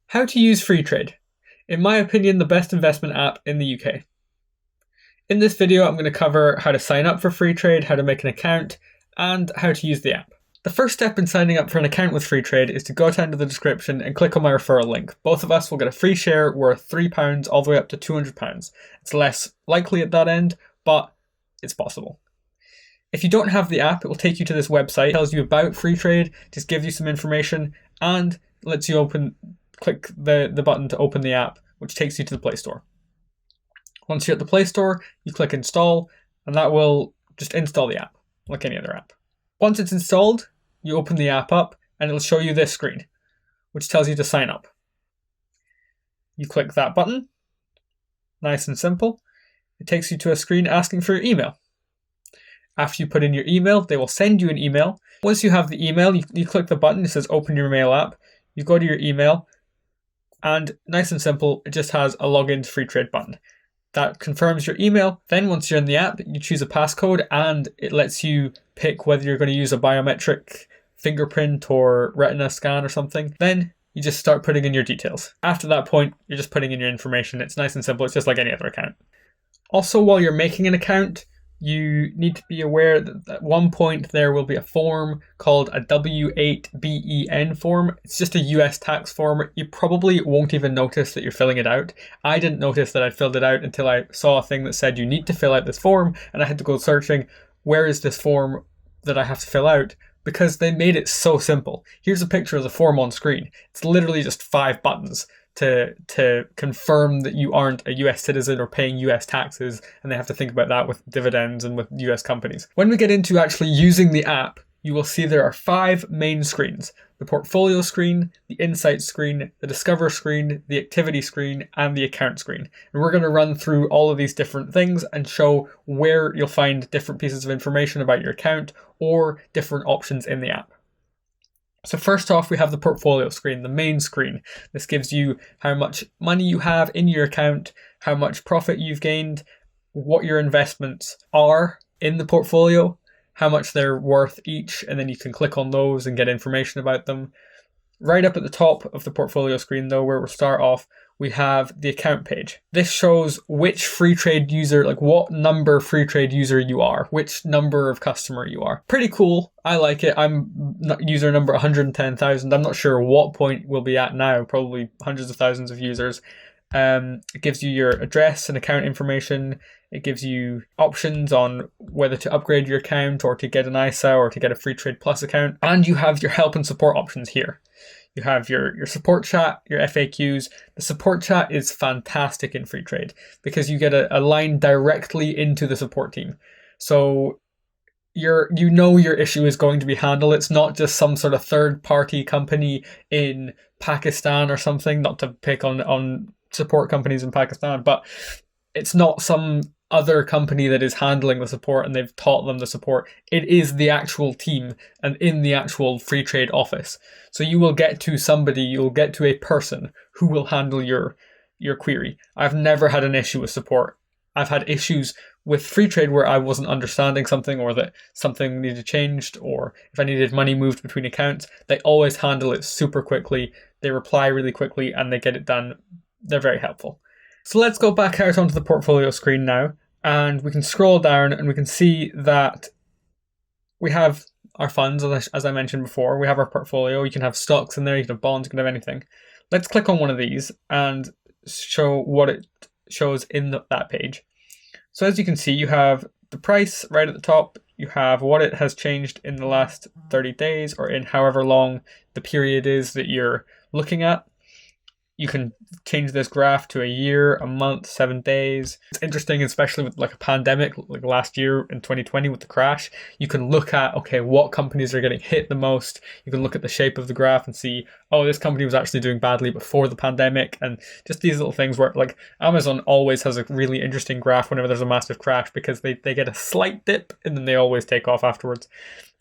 How to use Freetrade. In my opinion, the best investment app in the UK. In this video, I'm going to cover how to sign up for Freetrade, how to make an account, and how to use the app. The first step in signing up for an account with Freetrade is to go down to the description and click on my referral link. Both of us will get a free share worth £3 all the way up to £200. It's less likely at that end, but it's possible. If you don't have the app, it will take you to this website, tells you about Freetrade, just gives you some information, and lets you click the button to open the app, which takes you to the Play Store. Once you're at the Play Store, you click install, and that will just install the app, like any other app. Once it's installed, you open the app up, and it'll show you this screen, which tells you to sign up. You click that button, nice and simple. It takes you to a screen asking for your email. After you put in your email, they will send you an email. Once you have the email, you click the button, it says open your mail app. You go to your email, and nice and simple, it just has a login to Freetrade button. That confirms your email. Then once you're in the app, you choose a passcode, and it lets you pick whether you're going to use a biometric fingerprint or retina scan or something. Then you just start putting in your details. After that point, you're just putting in your information. It's nice and simple. It's just like any other account. Also, while you're making an account, you need to be aware that at one point there will be a form called a W8BEN form. It's just a US tax form. You probably won't even notice that you're filling it out. I didn't notice that I'd filled it out until I saw a thing that said you need to fill out this form, and I had to go searching, where is this form that I have to fill out? Because they made it so simple. Here's a picture of the form on screen. It's literally just 5 buttons to confirm that you aren't a US citizen or paying US taxes, and they have to think about that with dividends and with US companies. When we get into actually using the app, you will see there are 5 main screens: the portfolio screen, the insight screen, the discover screen, the activity screen, and the account screen. And we're going to run through all of these different things and show where you'll find different pieces of information about your account or different options in the app. So first off, we have the portfolio screen, the main screen. This gives you how much money you have in your account, how much profit you've gained, what your investments are in the portfolio, how much they're worth each, and then you can click on those and get information about them. Right up at the top of the portfolio screen though, where we'll start off, we have the account page. This shows which Freetrade user, like what number Freetrade user you are, which number of customer you are. Pretty cool. I like it. I'm user number 110,000. I'm not sure what point we'll be at now, probably hundreds of thousands of users. It gives you your address and account information. It gives you options on whether to upgrade your account or to get an ISA or to get a Freetrade Plus account. And you have your help and support options here. You have your support chat, your FAQs. The support chat is fantastic in Freetrade because you get a line directly into the support team. So your issue is going to be handled. It's not just some sort of third-party company in Pakistan or something, not to pick on support companies in Pakistan, but it's not some other company that is handling the support and they've taught them the support. It is the actual team and in the actual Freetrade office. So you will get to somebody, you'll get to a person who will handle your query. I've never had an issue with support. I've had issues with Freetrade where I wasn't understanding something or that something needed changed, or if I needed money moved between accounts. They always handle it super quickly. They reply really quickly and they get it done. They're very helpful. So let's go back out onto the portfolio screen now, and we can scroll down and we can see that we have our funds, as I mentioned before. We have our portfolio. You can have stocks in there, you can have bonds, you can have anything. Let's click on one of these and show what it shows in that page. So as you can see, you have the price right at the top. You have what it has changed in the last 30 days or in however long the period is that you're looking at. You can change this graph to a year, a month, 7 days. It's interesting, especially with like a pandemic, like last year in 2020 with the crash. You can look at, okay, what companies are getting hit the most. You can look at the shape of the graph and see, oh, this company was actually doing badly before the pandemic. And just these little things where like Amazon always has a really interesting graph whenever there's a massive crash because they get a slight dip and then they always take off afterwards.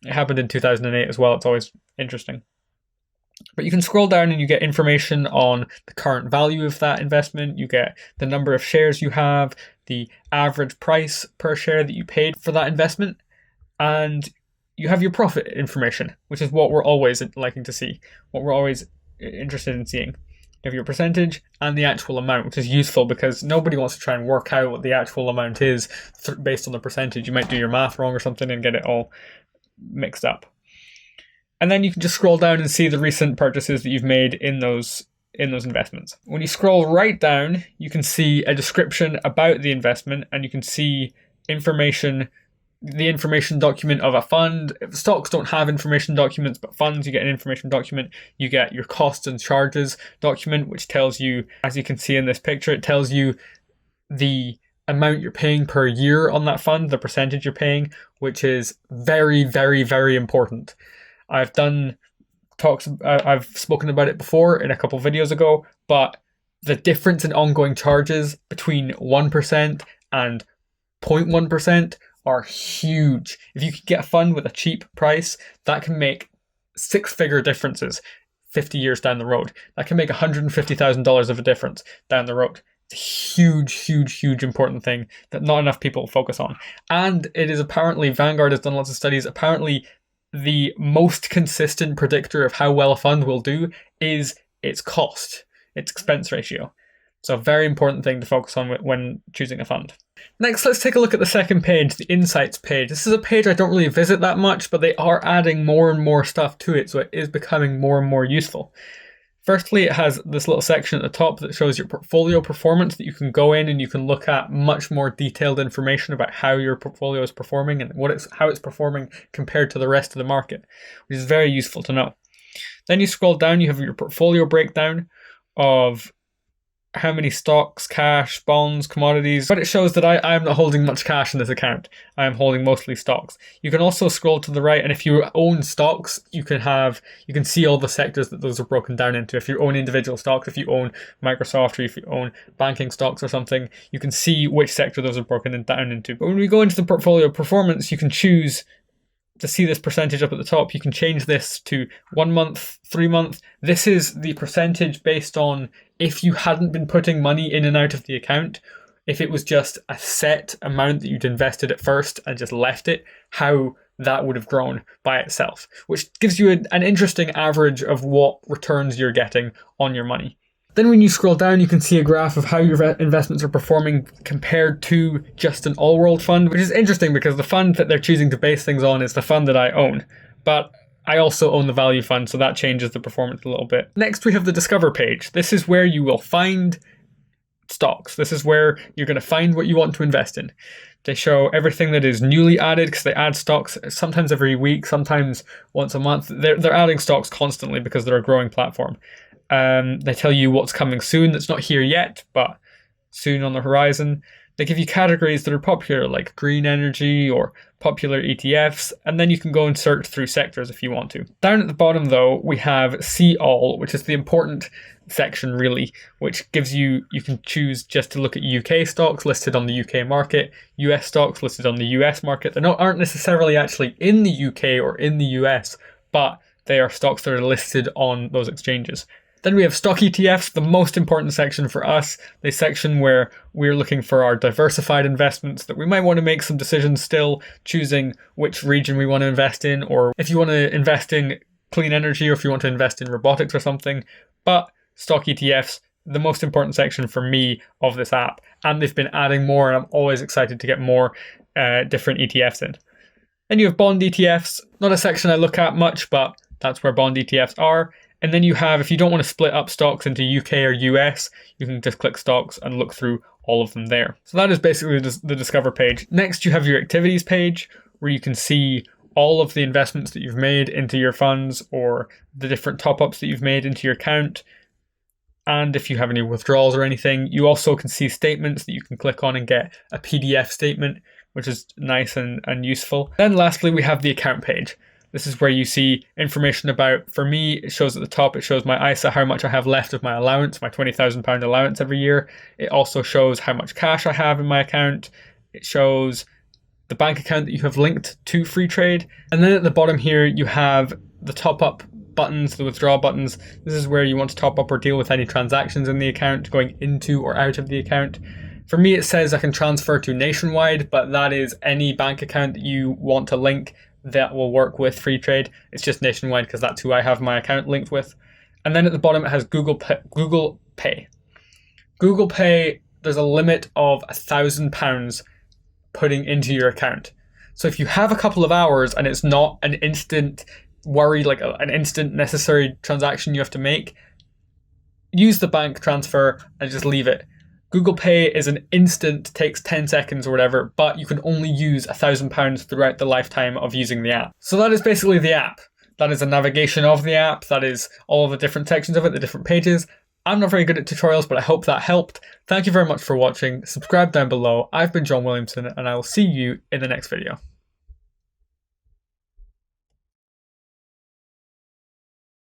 It happened in 2008 as well. It's always interesting. But you can scroll down and you get information on the current value of that investment. You get the number of shares you have, the average price per share that you paid for that investment, and you have your profit information, which is what we're always liking to see, what we're always interested in seeing. You have your percentage and the actual amount, which is useful because nobody wants to try and work out what the actual amount is based on the percentage. You might do your math wrong or something and get it all mixed up. And then you can just scroll down and see the recent purchases that you've made in those investments. When you scroll right down, you can see a description about the investment, and you can see the information document of a fund. Stocks don't have information documents, but funds, you get an information document. You get your costs and charges document, which tells you, as you can see in this picture, it tells you the amount you're paying per year on that fund, the percentage you're paying, which is very, very, very important. I've spoken about it before in a couple of videos ago, but the difference in ongoing charges between 1% and 0.1% are huge. If you could get a fund with a cheap price, that can make six-figure differences 50 years down the road. That can make $150,000 of a difference down the road. It's a huge, huge, huge important thing that not enough people focus on. And it is apparently, Vanguard has done lots of studies, apparently the most consistent predictor of how well a fund will do is its cost, its expense ratio. So a very important thing to focus on when choosing a fund. Next, let's take a look at the second page, the Insights page. This is a page I don't really visit that much, but they are adding more and more stuff to it, so it is becoming more and more useful. Firstly, it has this little section at the top that shows your portfolio performance that you can go in and you can look at much more detailed information about how your portfolio is performing and how it's performing compared to the rest of the market, which is very useful to know. Then you scroll down, you have your portfolio breakdown of how many stocks, cash, bonds, commodities, but it shows that I am not holding much cash in this account. I am holding mostly stocks. You can also scroll to the right, and if you own stocks, you can see all the sectors that those are broken down into. If you own individual stocks, if you own Microsoft, or if you own banking stocks or something, you can see which sector those are broken down into. But when we go into the portfolio performance, you can choose to see this percentage up at the top. You can change this to 1 month, 3 month. This is the percentage based on if you hadn't been putting money in and out of the account, if it was just a set amount that you'd invested at first and just left it, how that would have grown by itself, which gives you an interesting average of what returns you're getting on your money. Then when you scroll down, you can see a graph of how your investments are performing compared to just an all-world fund, which is interesting because the fund that they're choosing to base things on is the fund that I own. But I also own the value fund, so that changes the performance a little bit. Next, we have the Discover page. This is where you will find stocks. This is where you're going to find what you want to invest in. They show everything that is newly added because they add stocks sometimes every week, sometimes once a month. They're adding stocks constantly because they're a growing platform. They tell you what's coming soon that's not here yet, but soon on the horizon. They give you categories that are popular, like green energy or popular ETFs, and then you can go and search through sectors if you want to. Down at the bottom, though, we have See All, which is the important section, really, which gives you can choose just to look at UK stocks listed on the UK market, US stocks listed on the US market. They aren't necessarily actually in the UK or in the US, but they are stocks that are listed on those exchanges. Then we have stock ETFs, the most important section for us, the section where we're looking for our diversified investments that we might want to make some decisions still, choosing which region we want to invest in, or if you want to invest in clean energy or if you want to invest in robotics or something. But stock ETFs, the most important section for me of this app. And they've been adding more, and I'm always excited to get more different ETFs in. Then you have bond ETFs, not a section I look at much, but that's where bond ETFs are. And then you have, if you don't want to split up stocks into UK or US, you can just click stocks and look through all of them there. So that is basically the Discover page. Next, you have your activities page where you can see all of the investments that you've made into your funds or the different top-ups that you've made into your account. And if you have any withdrawals or anything, you also can see statements that you can click on and get a PDF statement, which is nice and useful. Then lastly, we have the account page. This is where you see information about, for me, it shows at the top, it shows my ISA, how much I have left of my allowance, my £20,000 allowance every year. It also shows how much cash I have in my account. It shows the bank account that you have linked to Freetrade. And then at the bottom here, you have the top up buttons, the withdraw buttons. This is where you want to top up or deal with any transactions in the account going into or out of the account. For me, it says I can transfer to Nationwide, but that is any bank account that you want to link that will work with Freetrade. It's just Nationwide because that's who I have my account linked with. And then at the bottom it has Google Pay. Google Pay, there's a limit of £1,000 putting into your account. So if you have a couple of hours and it's not an instant worry, like an instant necessary transaction you have to make, use the bank transfer and just leave it. Google Pay is an instant, takes 10 seconds or whatever, but you can only use £1,000 throughout the lifetime of using the app. So that is basically the app. That is a navigation of the app. That is all of the different sections of it, the different pages. I'm not very good at tutorials, but I hope that helped. Thank you very much for watching. Subscribe down below. I've been John Williamson, and I will see you in the next video.